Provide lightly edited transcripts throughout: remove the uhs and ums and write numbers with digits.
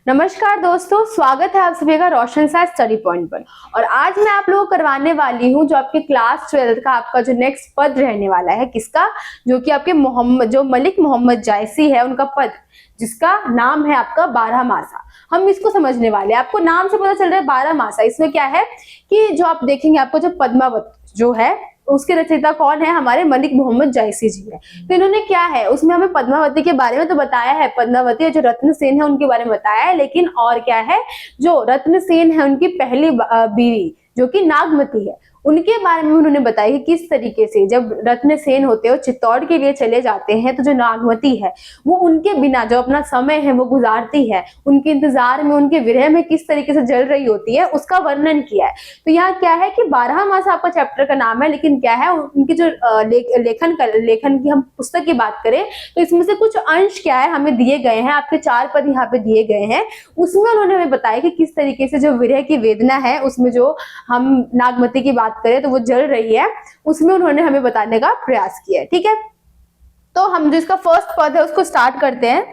नमस्कार दोस्तों, स्वागत है आप सभी का रोशन सा स्टडी पॉइंट पर। और आज मैं आप लोगों को करवाने वाली हूं जो आपके क्लास 12 का आपका जो नेक्स्ट पद रहने वाला है। किसका? जो कि आपके जो मलिक मोहम्मद जायसी है उनका पद, जिसका नाम है आपका बारहमासा। हम इसको समझने वाले हैं। आपको नाम से पता चल रहा है बारहमासा। इसमें क्या है कि जो आप देखेंगे आपको जो पद्मावत जो है उसके रचयिता कौन है? हमारे मलिक मोहम्मद जायसी जी है। तो इन्होंने क्या है उसमें हमें पद्मावती के बारे में तो बताया है, पद्मावती जो रत्नसेन है उनके बारे में बताया है, लेकिन और क्या है, जो रत्नसेन है उनकी पहली बीवी जो कि नागमती है उनके बारे में उन्होंने बताया कि किस तरीके से जब रत्नसेन होते हैं वो चित्तौड़ के लिए चले जाते हैं तो जो नागमती है वो उनके बिना जो अपना समय है वो गुजारती है, उनके इंतजार में, उनके विरह में किस तरीके से जल रही होती है उसका वर्णन किया है। तो यहाँ क्या है कि बारहमासा आपका चैप्टर का नाम है, लेकिन क्या है उनकी जो लेखन की हम पुस्तक की बात करें तो इसमें से कुछ अंश क्या है हमें दिए गए हैं। आपके 4 पद यहाँ पे दिए गए हैं। उसमें उन्होंने हमें बताया कि किस तरीके से जो विरह की वेदना है उसमें जो हम नागमती की बात करें तो वो जल रही है, उसमें उन्होंने हमें बताने का प्रयास किया है। ठीक है, तो हम जो इसका फर्स्ट पद है उसको स्टार्ट करते हैं।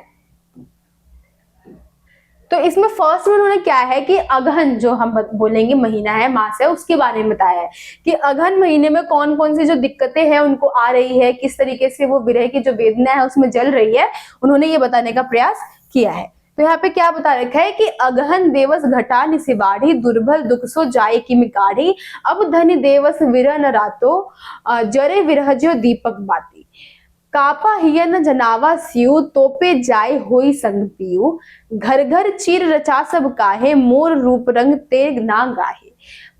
तो इसमें फर्स्ट में उन्होंने क्या है कि अगहन जो हम बोलेंगे महीना है, मास है, उसके बारे में बताया है कि अगहन महीने में कौन कौन सी जो दिक्कतें हैं उनको आ रही है, किस तरीके से वो विरह की जो वेदना है उसमें जल रही है, उन्होंने ये बताने का प्रयास किया है। तो यहाँ पे क्या बता रखा है कि अगहन देवस घटा निसिबाढ़ी दुर्बल दुख सो जाए की मिकाढ़ी अब धनि देवस विरह न रातो जरे विरह जो दीपक बाती कापा हिय न जनावा सियु तोपे जाय होई संग पियु घर घर चीर रचा सब काहे मोर रूप रंग ते ना गाहे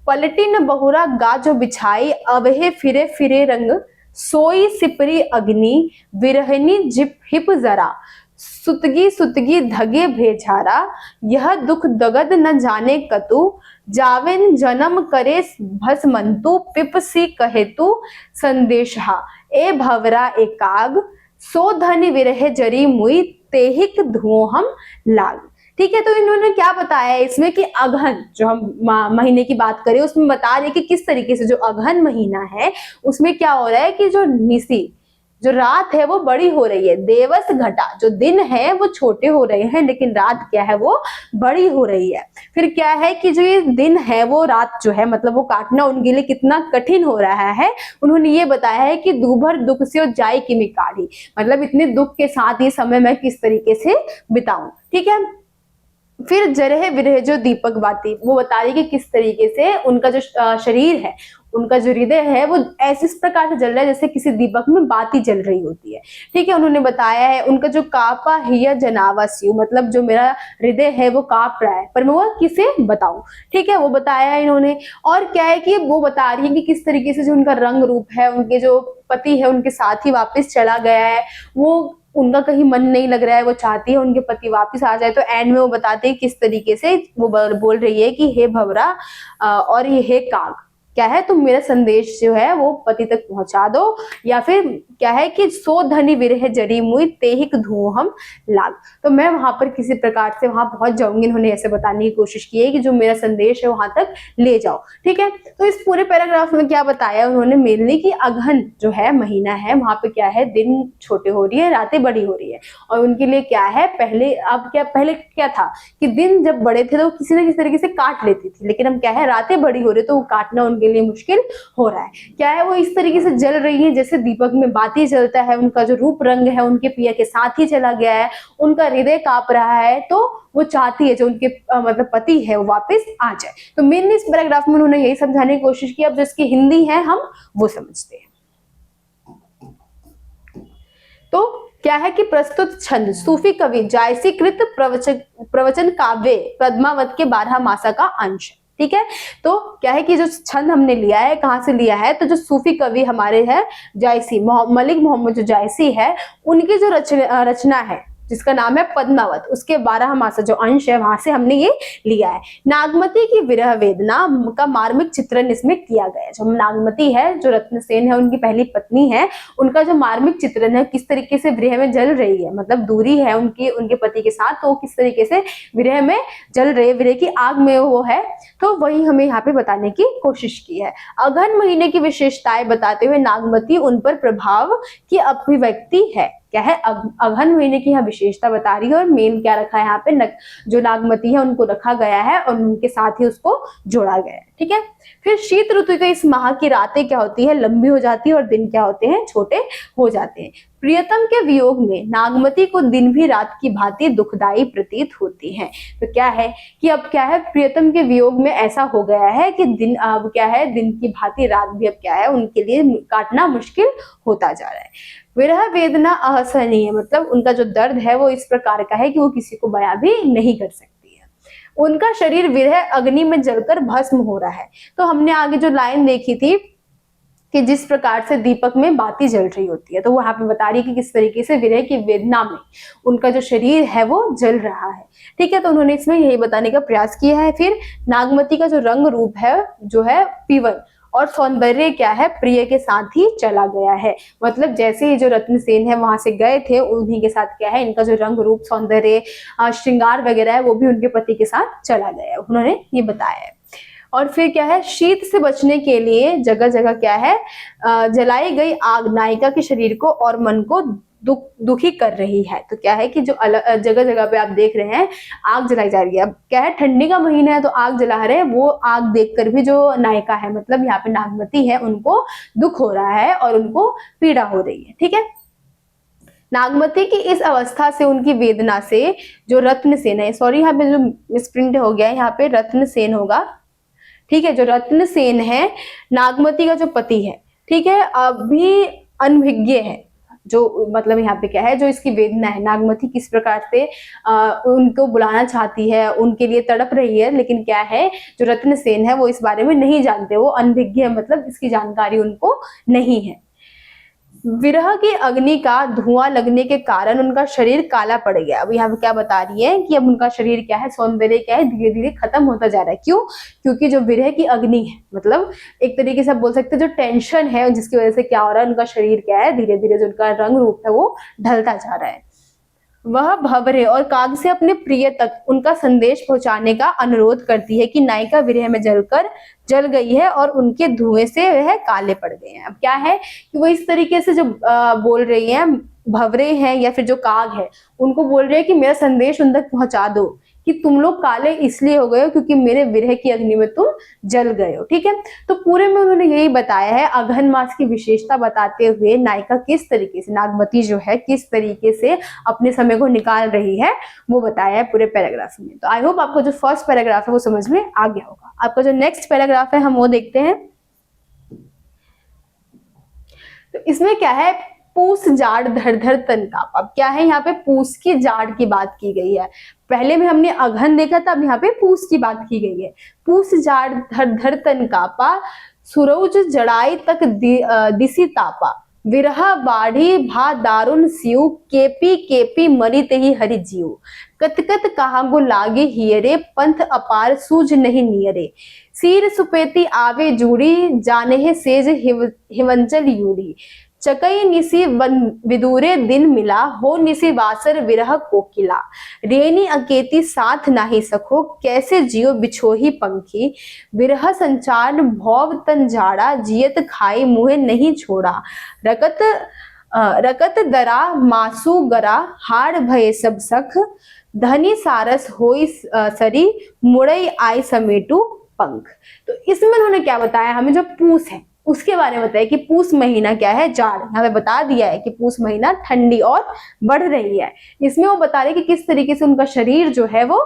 पलटी न बहुरा गा जो बिछाई अवहे फिरे फिरे रंग सोई सिपरी अग्नि विरहनी जिप हिप जरा सुतगी सुतगी धगे भेझारा यह दुख दगद न जाने कतु जावेन जन्म करे भस्मंतु पिपसी कहेतु संदेशहा ए भवरा एकाग सो धन विरह जरी मुई तेहिक धुओं हम लाग। ठीक है, तो इन्होंने क्या बताया है इसमें कि अगहन जो हम महीने की बात करें उसमें बता रहे कि किस तरीके से जो अगहन महीना है उसमें क्या हो रहा है कि जो निसी जो रात है वो बड़ी हो रही है, देवस घटा जो दिन है वो छोटे हो रहे हैं लेकिन रात क्या है वो बड़ी हो रही है। फिर क्या है कि जो ये दिन है वो रात जो है मतलब वो काटना उनके लिए कितना कठिन हो रहा है। उन्होंने ये बताया है कि दूभर दुख से जाय की मिकाढ़ी, मतलब इतने दुख के साथ ये समय मैं किस तरीके से बिताऊं। ठीक है, फिर जरह विरह जो दीपक बाती, वो बता रही कि किस तरीके से उनका जो शरीर है, उनका जो हृदय है वो ऐसे इस प्रकार से जल रहा है जैसे किसी दीपक में बाती जल रही होती है। ठीक है, उन्होंने बताया है उनका जो कापा हिया जनावास्यु, मतलब जो मेरा हृदय है वो काप रहा है पर मैं वो किसे बताऊं। ठीक है, वो बताया है इन्होंने। और क्या है कि वो बता रही है कि किस तरीके से जो उनका रंग रूप है, उनके जो पति है उनके साथ ही वापस चला गया है, वो उनका कहीं मन नहीं लग रहा है, वो चाहती है उनके पति वापस आ जाए। तो एंड में वो बताते हैं किस तरीके से वो बोल रही है कि हे भवरा और ये हे काग, क्या है तुम मेरा संदेश जो है वो पति तक पहुंचा दो, या फिर क्या है कि सो धनी विरह जरी मुई तेहिक धुओं हम लाग, तो मैं वहां पर किसी प्रकार से वहां पहुंच जाऊंगी। इन्होंने ऐसे बताने की कोशिश की है कि जो मेरा संदेश है वहां तक ले जाओ। ठीक है, तो इस पूरे पैराग्राफ में क्या बताया उन्होंने मेनली कि अगहन जो है महीना है वहां पे क्या है दिन छोटे हो रही है, रातें बड़ी हो रही है। और उनके लिए क्या है पहले क्या था कि दिन जब बड़े थे तो किसी न किसी तरीके से काट लेती थी, लेकिन अब क्या है रातें बड़ी हो रही है तो वो काटना उनके लिए मुश्किल हो रहा है। क्या है वो इस तरीके से जल रही है जैसे दीपक में बाती जलता है, उनका जो रूप रंग है उनके पिया के साथ ही चला गया है, उनका हृदय कांप रहा है, तो वो चाहती है जो उनके मतलब पति है वो वापस आ जाए। तो मेनली इस पैराग्राफ में उन्होंने यही समझाने की कोशिश की। अब जिसकी हिंदी है हम वो समझते हैं। तो क्या है कि प्रस्तुत छंद सूफी कवि जायसी कृत प्रवचन काव्य पद्मावत के बारहमासा का अंश। ठीक है, तो क्या है कि जो छंद हमने लिया है कहाँ से लिया है, तो जो सूफी कवि हमारे हैं जायसी मलिक मोहम्मद जो जायसी है उनकी जो रचना है जिसका नाम है पद्मावत, उसके बारहमासा जो अंश है वहां से हमने ये लिया है। नागमती की विरह वेदना का मार्मिक चित्रण इसमें किया गया है। जो नागमती है जो रत्नसेन है उनकी पहली पत्नी है, उनका जो मार्मिक चित्रण है किस तरीके से विरह में जल रही है, मतलब दूरी है उनके पति के साथ, तो किस तरीके से विरह में जल रही है, विरह की आग में वो है, तो वही हमें यहाँ पे बताने की कोशिश की है। अगहन महीने की विशेषताएं बताते हुए नागमती उन पर प्रभाव की अभिव्यक्ति है। क्या है अगहन महीने की यहाँ विशेषता बता रही है। और मेन क्या रखा है यहाँ पे, जो नागमती है उनको रखा गया है और उनके साथ ही उसको जोड़ा गया है। ठीक है, फिर शीत ऋतु के इस माह की रातें क्या होती है, लंबी हो जाती है और दिन क्या होते हैं, छोटे हो जाते हैं। प्रियतम के वियोग में नागमती को दिन भी रात की भांति दुखदाई प्रतीत होती है। तो क्या है कि अब क्या है, प्रियतम के वियोग में ऐसा हो गया है कि दिन अब क्या है, दिन की भांति रात भी अब क्या है उनके लिए काटना मुश्किल होता जा रहा है। विरह वेदना असहनीय, मतलब उनका जो दर्द है वो इस प्रकार का है कि वो किसी को बयां भी नहीं कर सकती है। उनका शरीर विरह अग्नि में जलकर भस्म हो रहा है। तो हमने आगे जो लाइन देखी थी कि जिस प्रकार से दीपक में बाती जल रही होती है, तो वो यहाँ पे बता रही है कि किस तरीके से विरह की वेदना में उनका जो शरीर है वो जल रहा है। ठीक है, तो उन्होंने इसमें यही बताने का प्रयास किया है। फिर नागमती का जो रंग रूप है जो है पीवन, और सौंदर्य क्या है, प्रिय के साथ ही चला गया है। मतलब जैसे ही जो रत्नसेन है वहां से गए थे, उन्हीं के साथ क्या है, इनका जो रंग रूप, सौंदर्य, श्रृंगार वगैरह है वो भी उनके पति के साथ चला गया है, उन्होंने ये बताया है। और फिर क्या है, शीत से बचने के लिए जगह जगह क्या है, जलाई गई आग नायिका के शरीर को और मन को दुखी कर रही है। तो क्या है कि जो अलग जगह जगह पे आप देख रहे हैं आग जलाई जा रही है। अब क्या है, ठंडी का महीना है तो आग जला रहे हैं, वो आग देखकर भी जो नायिका है, मतलब यहाँ पे नागमती है, उनको दुख हो रहा है और उनको पीड़ा हो रही है। ठीक है, नागमती की इस अवस्था से, उनकी वेदना से जो रत्नसेन है, सॉरी यहाँ पे जो मिसप्रिंट हो गया है, यहाँ पे रत्नसेन होगा। ठीक है, जो रत्नसेन है नागमती का जो पति है, ठीक है, अभी अनभिज्ञ है। जो मतलब यहाँ पे क्या है, जो इसकी वेदना है, नागमती किस प्रकार से उनको बुलाना चाहती है, उनके लिए तड़प रही है, लेकिन क्या है, जो रत्नसेन है वो इस बारे में नहीं जानते, वो अनभिज्ञ है, मतलब इसकी जानकारी उनको नहीं है। विरह की अग्नि का धुआं लगने के कारण उनका शरीर काला पड़ गया। अब यहाँ पे क्या बता रही है कि अब उनका शरीर क्या है, सौंदर्य क्या है, धीरे धीरे खत्म होता जा रहा है। क्यों? क्योंकि जो विरह की अग्नि है, मतलब एक तरीके से आप बोल सकते हैं जो टेंशन है, जिसकी वजह से क्या हो रहा है, उनका शरीर क्या है, धीरे धीरे जो उनका रंग रूप है वो ढलता जा रहा है। वह भंवरे और काग से अपने प्रिय तक उनका संदेश पहुंचाने का अनुरोध करती है कि नायिका विरह में जल गई है और उनके धुएं से वह काले पड़ गए हैं। अब क्या है कि वो इस तरीके से जो बोल रही है, भंवरे हैं या फिर जो काग है, उनको बोल रहे हैं कि मेरा संदेश उन तक पहुंचा दो कि तुम लोग काले इसलिए हो गए हो क्योंकि मेरे विरह की अग्नि में तुम जल गए हो। ठीक है, तो पूरे में उन्होंने यही बताया है, अगहन मास की विशेषता बताते हुए नायिका किस तरीके से, नागमती जो है किस तरीके से अपने समय को निकाल रही है वो बताया है पूरे पैराग्राफ में। तो आई होप आपको जो फर्स्ट पैराग्राफ है वो समझ में आ गया होगा। आपका जो नेक्स्ट पैराग्राफ है हम वो देखते हैं। तो इसमें क्या है, पूस जाड़ धर धर तन काप। अब क्या है, यहाँ पे पूस की जाड़ की बात की गई है। पहले में हमने अगहन देखा था, अब यहाँ पे पूस की बात की गई है। पूस जाड़ धर धर तन कापा, सुरौज जड़ाई तक दिसी तापा, विरहा बाढ़ी भा दारुण सियु, केपी केपी मरी तेहि हरि जीव, कत कत कहागो लागे हियरे, पंथ अपार सूझ नहीं नियरे, सीर सुपेती आवे जूड़ी, जाने सेज हिवंचल यूड़ी, चकई निसी विदूरे दिन मिला, हो निसी वासर विरह कोकिला, रेनी अकेती साथ नाही सखो, कैसे जियो बिछोही पंखी, विरह संचार भौव तन जाड़ा, जियत खाई मुहे नहीं छोड़ा, रकत दरा मासू गरा, हाड़ भये सब सख, धनी सारस होई सरी, मुड़ई आई समेटू पंख। तो इसमें उन्होंने क्या बताया, हमें जो पूस है उसके बारे में बताया कि पूस महीना क्या है, जाड़। यहाँ पे बता दिया है कि पूस महीना ठंडी और बढ़ रही है। इसमें वो बता रहे कि किस तरीके से उनका शरीर जो है वो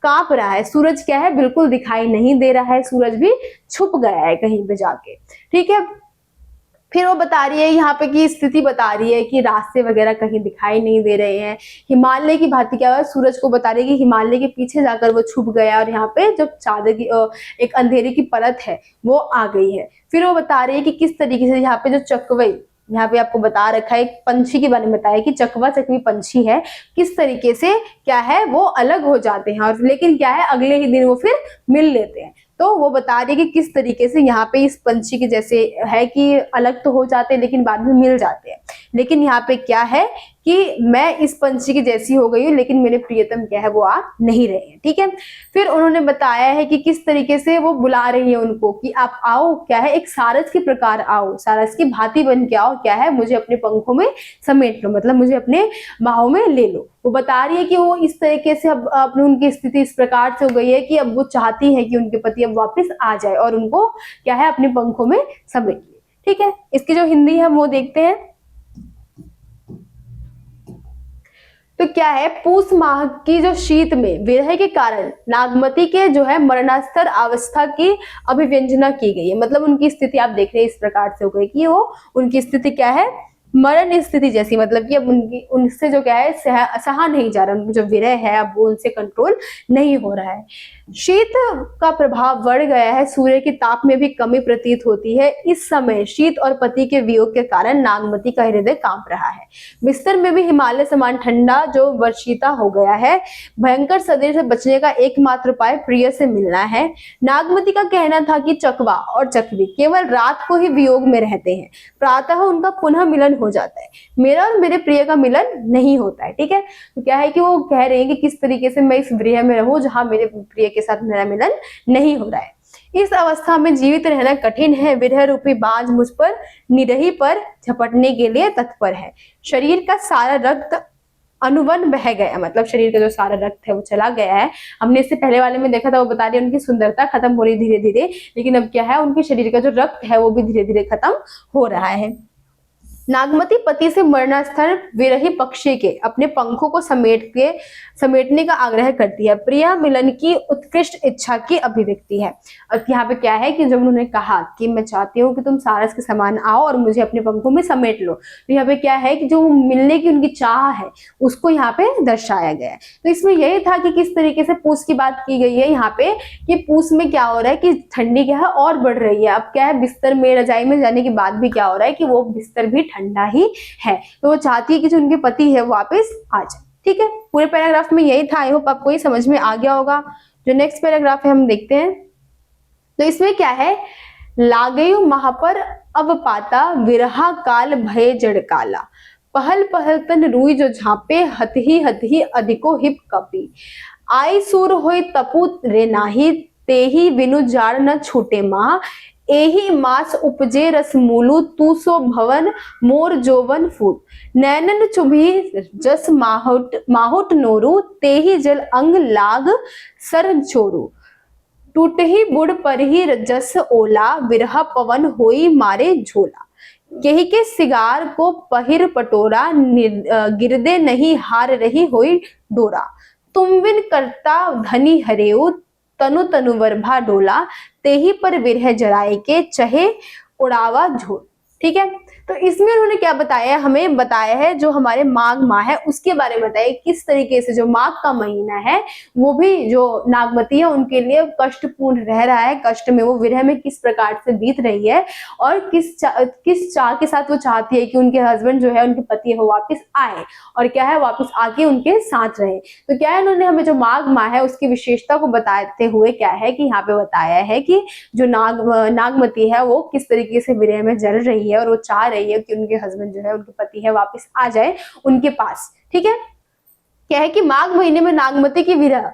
कांप रहा है। सूरज क्या है, बिल्कुल दिखाई नहीं दे रहा है, सूरज भी छुप गया है कहीं पे जाके। ठीक है, फिर वो बता रही है यहाँ पे की स्थिति बता रही है कि रास्ते वगैरह कहीं दिखाई नहीं दे रहे हैं। हिमालय की भांति क्या हुआ, सूरज को बता रही है कि हिमालय के पीछे जाकर वो छुप गया और यहाँ पे जो चादर की एक अंधेरे की परत है वो आ गई है। फिर वो बता रही है कि किस तरीके से यहाँ पे जो चकवई, यहाँ पे आपको बता रखा है एक पंछी के बारे में बताया कि चकवा चकवी पंछी है, किस तरीके से क्या है वो अलग हो जाते हैं और लेकिन क्या है अगले ही दिन वो फिर मिल लेते हैं। तो वो बता रही है कि किस तरीके से यहाँ पे इस पंछी के जैसे है कि अलग तो हो जाते हैं लेकिन बाद में मिल जाते हैं। लेकिन यहाँ पे क्या है कि मैं इस पंछी की जैसी हो गई हूँ, लेकिन मेरे प्रियतम क्या है वो आ नहीं रहे हैं। ठीक है, फिर उन्होंने बताया है कि किस तरीके से वो बुला रही है उनको कि आप आओ, क्या है, एक सारस के प्रकार आओ, सारस की भांति बन के आओ, क्या है, मुझे अपने पंखों में समेट लो, मतलब मुझे अपने बाहों में ले लो। वो बता रही है कि वो इस तरीके से अब अपनी उनकी स्थिति इस प्रकार से हो गई है कि अब वो चाहती है कि उनके पति अब वापस आ जाए और उनको क्या है अपने पंखों में समेट ले। ठीक है, इसकी जो हिंदी है वो देखते हैं। तो क्या है, पूस माह की जो शीत में विरह के कारण नागमती के जो है मरणास्तर अवस्था की अभिव्यंजना की गई है। मतलब उनकी स्थिति आप देख रहे हैं इस प्रकार से हो गई कि वो उनकी स्थिति क्या है, मरण स्थिति जैसी, मतलब कि अब उनकी उनसे जो क्या है सहा नहीं जा रहा, जो विरह है अब वो उनसे कंट्रोल नहीं हो रहा है। शीत का प्रभाव बढ़ गया है, सूर्य के ताप में भी कमी प्रतीत होती है। इस समय शीत और पति के वियोग के कारण नागमती का हृदय कांप रहा है। बिस्तर में भी हिमालय समान ठंडा जो वर्षीता हो गया है। भयंकर सदैव से बचने का एकमात्र उपाय प्रिय से मिलना है। नागमती का कहना था कि चकवा और चकवी केवल रात को ही वियोग में रहते हैं, प्रातः उनका पुनः मिलन हो जाता है, मेरा और मेरे प्रिय का मिलन नहीं होता है। ठीक है, तो क्या है कि वो कह रहे हैं कि किस तरीके से मैं इस विरह में रहूं जहां मेरे प्रिय के साथ मेरा मिलन नहीं हो रहा है। इस अवस्था में जीवित रहना कठिन है। विरह रूपी बाज मुझ पर निरही पर झपटने के लिए तत्पर है। शरीर का सारा रक्त अनुवन बह गया, मतलब शरीर का जो सारा रक्त है वो चला गया है। हमने इससे पहले वाले में देखा था, वो बता रही है उनकी सुंदरता खत्म हो रही धीरे धीरे, लेकिन अब क्या है उनके शरीर का जो रक्त है वो भी धीरे धीरे खत्म हो रहा है। नागमती पति से मरणास्थल विरही पक्षी के अपने पंखों को समेटने का आग्रह करती है। प्रिया मिलन की उत्कृष्ट इच्छा की अभिव्यक्ति है। और यहाँ पे क्या है कि जब उन्होंने कहा कि मैं चाहती हूँ कि तुम सारस के समान आओ और मुझे अपने पंखों में समेट लो, तो यहाँ पे क्या है कि जो मिलने की उनकी चाह है उसको यहाँ पे दर्शाया गया है। तो इसमें यही था कि किस तरीके से पूस की बात की गई है यहाँ पे, कि पूस में क्या हो रहा है कि ठंडी क्या है और बढ़ रही है। अब क्या है, बिस्तर में रजाई में जाने के बाद भी क्या हो रहा है कि वो बिस्तर भी ठंडा ही है, तो वो चाहती है कि जो उनके पति है वापस आ जाए। ठीक है, पूरे पैराग्राफ में यही था। आई होप आपको ये समझ में आ गया होगा। जो नेक्स्ट पैराग्राफ है हम देखते हैं। तो इसमें क्या है, लागयु महापर अब पाता विरहा काल भय जड़ काला, पहल पहल तन रुई जो झापे हतही अधिको हिप कपी, आई सूर होई तपु रे नाही, तेही बिनु जाड़ न छूटे माह, एही मास उपजे रस मूलु, तू सो भवन मोर जोवन फूट, नैनन चुभी जस माहुट नोरु, तेही जल अंग लाग सर छोरू, टूटही बुढ़ पर ही जस ओला, विरह पवन होई मारे झोला, केही के सिगार को पहिर पटोरा, गिरदे नहीं हार रही होई डोरा, तुम बिन करता धनी हरेऊ, तनु तनुवर भा डोला, तेही पर विरह जराए के चहे उड़ावा झोल। ठीक है, तो इसमें उन्होंने क्या बताया, हमें बताया है जो हमारे माघ माह है उसके बारे में बताया, किस तरीके से जो माघ का महीना है वो भी जो नागमती है उनके लिए कष्टपूर्ण रह रहा है। कष्ट में वो विरह में किस प्रकार से बीत रही है और किस चाह के साथ वो चाहती है कि उनके हस्बैंड जो है, उनके पति है, वो वापस आए और क्या है वापस आके उनके साथ रहे। तो क्या है, उन्होंने हमें जो माघ माह है उसकी विशेषता को बताते हुए क्या है कि यहाँ पे बताया है कि जो नागमती है वो किस तरीके से विरह में जल रही है और वो चाह रही है कि उनके हस्बैंड जो है, उनके पति है, वापस आ जाए उनके पास। ठीक है, क्या है कि माघ महीने में नागमती की विरह,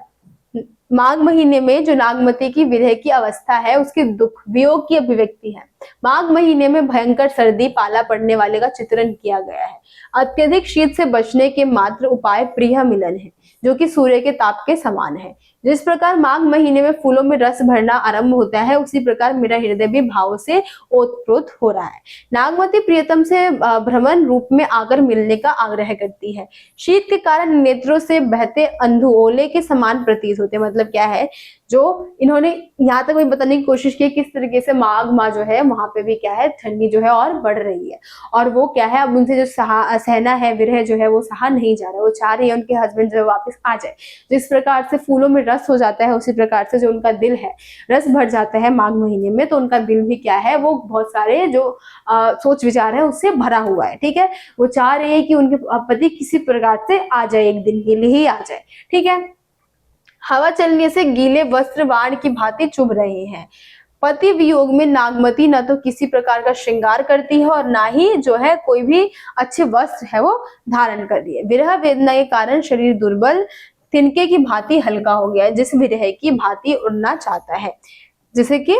माघ महीने में जो नागमती की विरह की अवस्था है उसके दुख वियोग की अभिव्यक्ति है। माघ महीने में भयंकर सर्दी पाला पड़ने वाले का चित्रण किया गया है। अत्यधिक शीत से बचने के मात्र उपाय प्रिय मिलन है, जो कि सूर्य के ताप के समान है। जिस प्रकार माघ महीने में फूलों में रस भरना आरंभ होता है, उसी प्रकार मेरा हृदय भी भाव से ओतप्रोत हो रहा है। नागमती प्रियतम से भ्रमण रूप में आकर मिलने का आग्रह करती है। शीत के कारण नेत्रों से बहते अंधुओले के समान प्रतीत होते हैं। मतलब क्या है, जो इन्होंने यहाँ तक बताने की कोशिश की किस तरीके से माघ माह जो है वहां पे भी क्या है ठंडी जो है और बढ़ रही है, और वो क्या है अब उनसे जो सहना है विरह जो है वो सहा नहीं जा रहा है। वो चाह रही है उनके हस्बैंड जो वापस आ जाए। जिस प्रकार से फूलों में रस हो जाता है उसी प्रकार से जो उनका दिल है रस भर जाता है माघ महीने में, तो उनका दिल भी क्या है वो बहुत सारे जो सोच विचार है उससे भरा हुआ है। ठीक है, वो चाह रही है कि उनके पति किसी प्रकार से आ जाए, एक दिन के लिए ही आ जाए। ठीक है, हवा चलने से गीले वस्त्र बाण की भांति चुभ रहे हैं। पति वियोग में नागमती न तो किसी प्रकार का श्रृंगार करती है और ना ही जो है कोई भी अच्छे वस्त्र है वो धारण कर रही है। विरह वेदना के कारण शरीर दुर्बल तिनके की भांति हल्का हो गया है, जिस विरह की भांति उड़ना चाहता है। जैसे कि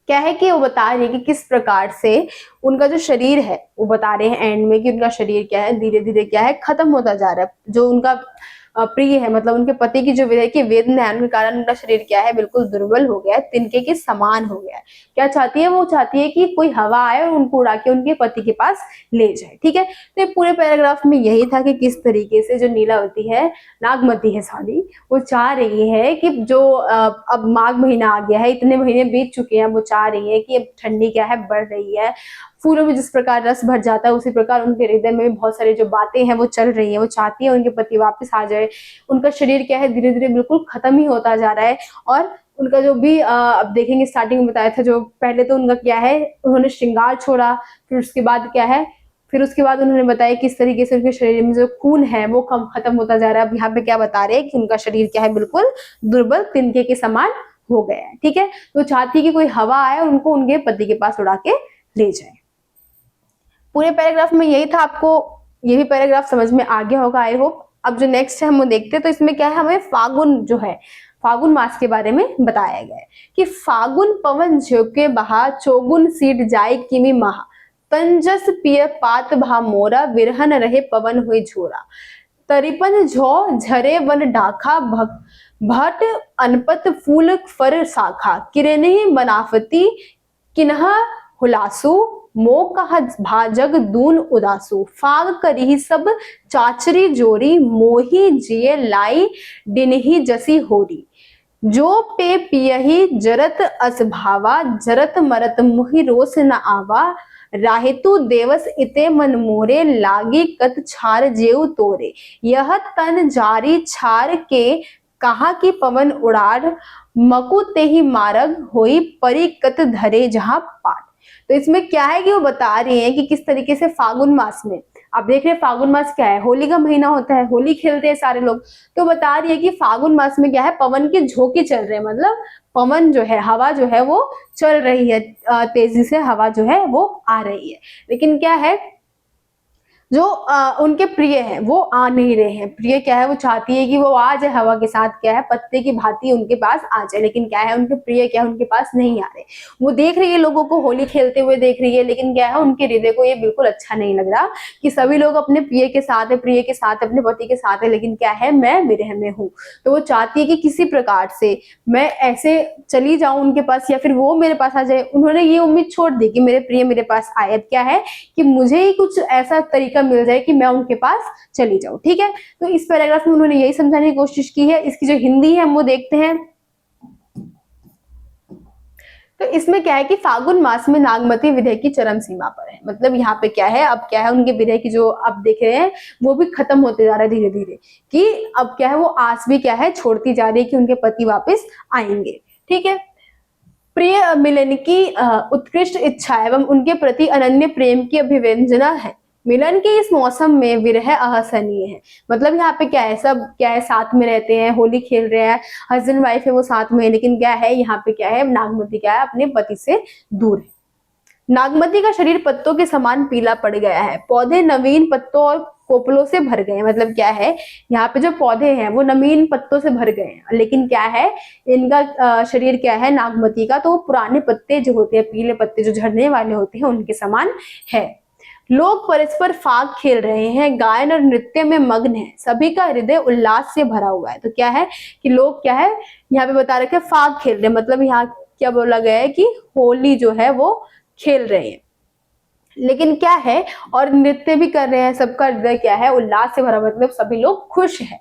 क्या है कि वो बता रही है कि किस प्रकार से उनका जो शरीर है, वो बता रहे हैं एंड में कि उनका शरीर क्या है धीरे धीरे क्या है खत्म होता जा रहा है। जो उनका प्रिय है, मतलब उनके पति की जो विरह की वेदना है उनके कारण उनका शरीर क्या है बिल्कुल दुर्बल हो गया है, तिनके के समान हो गया है। क्या चाहती है वो? चाहती है कि कोई हवा आए और उनको उड़ा के उनके पति के पास ले जाए। ठीक है, तो ये पूरे पैराग्राफ में यही था कि किस तरीके से जो नीलावती है, नागमती है सॉरी, वो चाह रही है कि जो अब माघ महीना आ गया है, इतने महीने बीत चुके हैं, वो चाह रही है कि अब ठंडी क्या है बढ़ रही है, फूलों में जिस प्रकार रस भर जाता है उसी प्रकार उनके हृदय में भी बहुत सारी जो बातें हैं वो चल रही हैं। वो चाहती है उनके पति वापस आ जाए। उनका शरीर क्या है धीरे धीरे बिल्कुल खत्म ही होता जा रहा है। और उनका जो भी अब देखेंगे स्टार्टिंग में बताया था, जो पहले तो उनका क्या है उन्होंने श्रृंगार छोड़ा, फिर उसके बाद क्या है, फिर उसके बाद उन्होंने बताया किस तरीके से उनके शरीर में जो खून है वो कम खत्म होता जा रहा है। अब यहाँ पे क्या बता रहे हैं कि उनका शरीर क्या है बिल्कुल दुर्बल तिनके के समान हो गया है। ठीक है, तो चाहती है कि कोई हवा आए और उनको उनके पति के पास उड़ा के ले जाए। पूरे पैराग्राफ में यही था। आपको ये भी पैराग्राफ समझ में आ गया होगा आई होप। अब जो नेक्स्ट है हम वो देखते हैं। तो इसमें क्या है, हमें फागुन जो है फागुन मास के बारे में बताया गया है कि फागुन पवन झोंके बहा चौगुन सीट जाए किमी महा तंजस पिय पात भा मोरा विरहन रहे पवन हुई झोरा तरिपन झो झरे वन डाखा भट अनपत फूल फर शाखा किरने बनाफती किन्हा हुलासु मो कहा भाजग दून उदासु फाग करी सब चाचरी जोरी मोही जिये लाई डिनही जसी होरी जो पे पियही जरत असभावा जरत मरत मुहि रोस न आवा राहेतु देवस इते मन मोरे लागी कत छार जेउ तोरे यह तन जारी छार के कहा कि पवन उड़ार मकु ते ही मारग होई परी कत धरे जहां पार। तो इसमें क्या है कि वो बता रही हैं कि किस तरीके से फागुन मास में, आप देख रहे हैं फागुन मास क्या है, होली का महीना होता है, होली खेलते हैं सारे लोग। तो बता रही है कि फागुन मास में क्या है पवन के झोंके चल रहे हैं, मतलब पवन जो है हवा जो है वो चल रही है, तेजी से हवा जो है वो आ रही है। लेकिन क्या है जो उनके प्रिय हैं वो आ नहीं रहे हैं। प्रिय क्या है वो चाहती है कि वो आ जाए हवा के साथ क्या है पत्ते की भांति उनके पास आ जाए, लेकिन क्या है उनके प्रिय क्या है उनके पास नहीं आ रहे। वो देख रही है लोगों को होली खेलते हुए देख रही है, लेकिन क्या है उनके हृदय को ये बिल्कुल अच्छा नहीं लग रहा कि सभी लोग अपने प्रिय के साथ है, प्रिय के साथ अपने पति के साथ है, लेकिन क्या है मैं विरह में हूँ। तो वो चाहती है कि किसी प्रकार से मैं ऐसे चली जाऊं उनके पास या फिर वो मेरे पास आ जाए। उन्होंने ये उम्मीद छोड़ दी कि मेरे प्रिय मेरे पास आए। अब क्या है कि मुझे ही कुछ ऐसा तरीका मिल जाए कि मैं उनके पास चली जाऊं। ठीक है, तो इस पैराग्राफ में उन्होंने यही समझाने की कोशिश की है। इसकी जो हिंदी है हम वो देखते हैं। तो इसमें क्या है कि फागुन मास में नागमती विरह की चरम सीमा पर है। मतलब यहाँ पे क्या है, अब क्या है उनके विरह की जो आप देख रहे हैं वो भी खत्म होते जा रहा है धीरे धीरे, कि अब क्या है वो आस भी क्या है छोड़ती जा रही है कि उनके पति वापस आएंगे। ठीक है, प्रिय मिलन की उत्कृष्ट इच्छा एवं उनके प्रति अनन्य प्रेम की अभिव्यंजना है। मिलन के इस मौसम में विरह असहनीय है। मतलब यहाँ पे क्या है सब क्या है साथ में रहते हैं, होली खेल रहे हैं, हस्बैंड वाइफ है वो साथ में है, लेकिन क्या है यहाँ पे क्या है नागमती क्या है अपने पति से दूर है। नागमती का शरीर पत्तों के समान पीला पड़ गया है, पौधे नवीन पत्तों और कोपलों से भर गए हैं। मतलब क्या है यहाँ पे जो पौधे हैं वो नवीन पत्तों से भर गए हैं, लेकिन क्या है इनका शरीर क्या है नागमती का तो वो पुराने पत्ते जो होते हैं पीले पत्ते जो झड़ने वाले होते हैं उनके समान है। लोग परस्पर फाग खेल रहे हैं, गायन और नृत्य में मग्न है, सभी का हृदय उल्लास से भरा हुआ है। तो क्या है कि लोग क्या है यहाँ पे बता रखे फाग खेल रहे हैं, मतलब यहाँ क्या बोला गया है कि होली जो है वो खेल रहे हैं, लेकिन क्या है और नृत्य भी कर रहे हैं, सबका हृदय क्या है उल्लास से भरा, मतलब सभी लोग खुश हैं।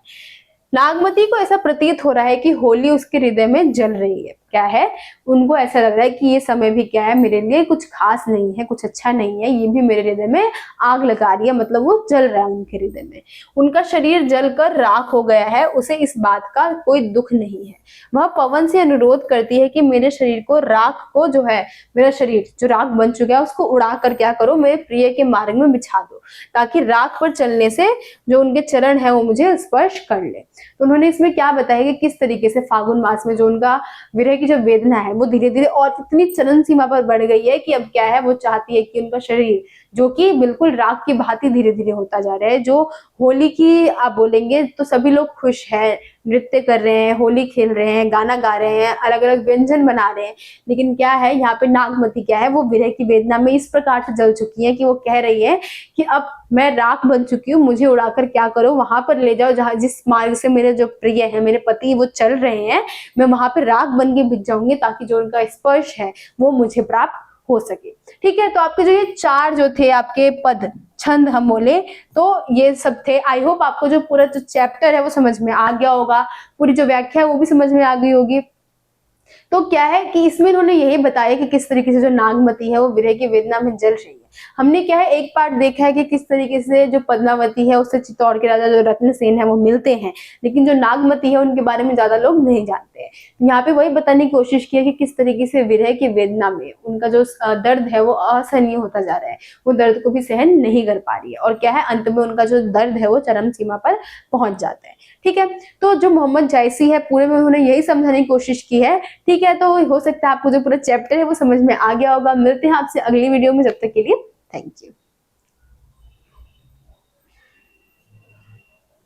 नागमती को ऐसा प्रतीत हो रहा है कि होली उसके हृदय में जल रही है। क्या है उनको ऐसा लग रहा है कि ये समय भी क्या है मेरे लिए कुछ खास नहीं है, कुछ अच्छा नहीं है, ये भी मेरे हृदय में आग लगा रही है, मतलब वो जल रहा है उनके हृदय में। उनका शरीर जलकर राख हो गया है, उसे इस बात का कोई दुख नहीं है। वह पवन से अनुरोध करती है कि मेरे शरीर को राख को जो है मेरा शरीर जो राख बन चुका है उसको उड़ा कर क्या करो मेरे प्रिय के मार्ग में बिछा दो, ताकि राख पर चलने से जो उनके चरण है वो मुझे स्पर्श कर ले। तो उन्होंने इसमें क्या बताया कि किस तरीके से फागुन मास में जो उनका विरह की की जो वेदना है वो धीरे धीरे और इतनी चरम सीमा पर बढ़ गई है कि अब क्या है, वो चाहती है कि उनका शरीर जो कि बिल्कुल राख की भांति धीरे धीरे होता जा रहा है। जो होली की आप बोलेंगे तो सभी लोग खुश हैं, नृत्य कर रहे हैं, होली खेल रहे हैं, गाना गा रहे हैं, अलग अलग व्यंजन बना रहे हैं, लेकिन क्या है यहाँ पे नागमती क्या है, वो विरह की वेदना में इस प्रकार से जल चुकी है कि वो कह रही है कि अब मैं राख बन चुकी हूँ, मुझे उड़ाकर क्या करो, वहां पर ले जाओ जहां जिस मार्ग से मेरे जो प्रिय है, मेरे पति वो चल रहे हैं, मैं वहां पर राख बन के बिक जाऊंगी ताकि जो उनका स्पर्श है वो मुझे प्राप्त हो सके। ठीक है, तो आपके जो ये 4 जो थे आपके पद छंद हम बोले तो ये सब थे। आई होप आपको जो पूरा जो चैप्टर है वो समझ में आ गया होगा, पूरी जो व्याख्या है वो भी समझ में आ गई होगी। तो क्या है कि इसमें इन्होंने यही बताया कि किस तरीके से जो नागमती है वो विरह की वेदना में जल रही है। हमने क्या है एक पार्ट देखा है कि किस तरीके से जो पद्मावती है उससे चित्तौड़ के राजा जो रत्नसेन है वो मिलते हैं, लेकिन जो नागमती है उनके बारे में ज्यादा लोग नहीं जानते हैं। यहाँ पे वही बताने की कोशिश की है कि किस तरीके से विरह की वेदना में उनका जो दर्द है वो असहनीय होता जा रहा है, वो दर्द को भी सहन नहीं कर पा रही है, और क्या है अंत में उनका जो दर्द है वो चरम सीमा पर पहुंच जाता है। ठीक है, तो जो मोहम्मद जायसी है पूरे में उन्होंने यही समझाने की कोशिश की है। ठीक है, तो हो सकता है आपको जो पूरा चैप्टर है वो समझ में आ गया होगा। मिलते हैं आपसे अगली वीडियो में, जब तक के लिए थैंक यू।